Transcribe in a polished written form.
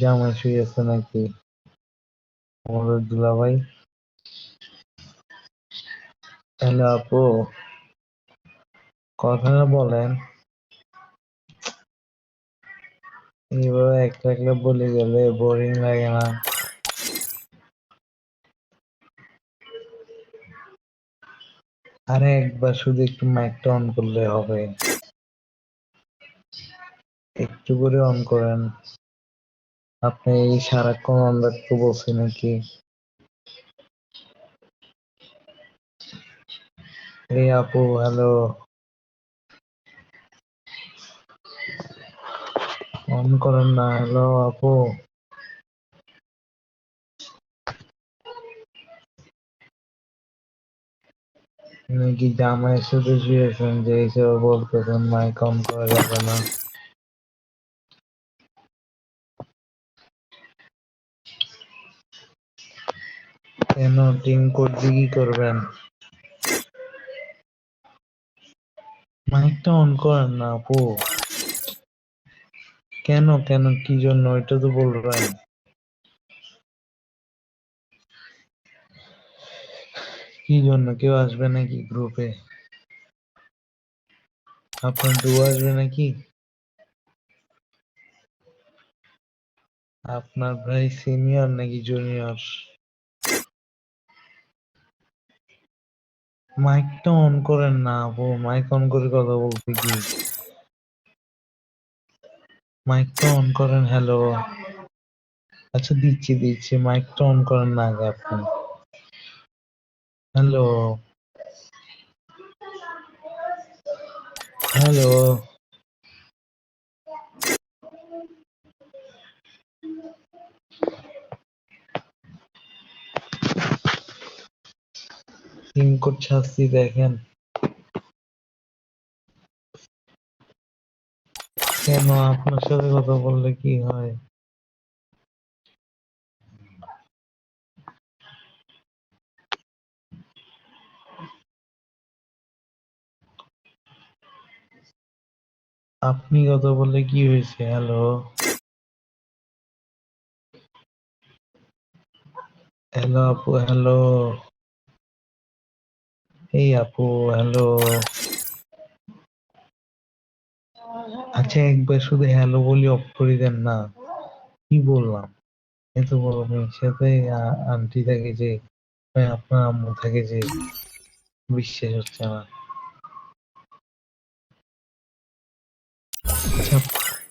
জামাই শুয়েছে নাকি আমাদের দুলাভাই? হ্যালো আপু, কথাটা বলেন। এইভাবে একটা একটা বলে গেলে বোরিং লাগে না? আরে একবার শুধু একটু মাইকটা অন করলে হবে। একটু করে অন করেন। আপনি এই সারাক্ষণ অন রাখতে বলছি নাকি? এই আপু, হ্যালো, অন করেন না। হ্যালো আপু, নাকি জামাইয়ের সাথে শুয়েছেন যে হিসেবে বলতেছেন মাইক অন করা যাবে না? কেন টিম করতে কি করবেন? মাইকটা অন করেন না আপু। কেন কেন কি জন্য এটা তো বলবেন। কি জন্য কেউ আসবে নাকি গ্রুপে? আপনার ডু আসবে নাকি? আপনার ভাই সিনিয়র নাকি জুনিয়র? মাইকটা অন করেন না আপু, মাইক অন করে কথা বলতে কি? মাইকটা অন করেন। হ্যালো, আচ্ছা দিচ্ছি দিচ্ছি, মাইকটা অন করেন না আগে আপনি। হ্যালো, হ্যালো, পিন কোড শাস্তি দেখেন। কেন আপনার সাথে কথা বললে কি হয়? আপনি কথা বললে কি হয়েছে? হ্যালো, হ্যালো আপু, হ্যালো, এই আপু, হ্যালো। আচ্ছা একবার শুধু হ্যালো বলি অফ করে দেন না। কি বললাম? এত বড় মেয়ের সাথে আন্টি থাকে যে, আপনার আম্মু থাকে যে, বিশ্বাস হচ্ছে না। আচ্ছা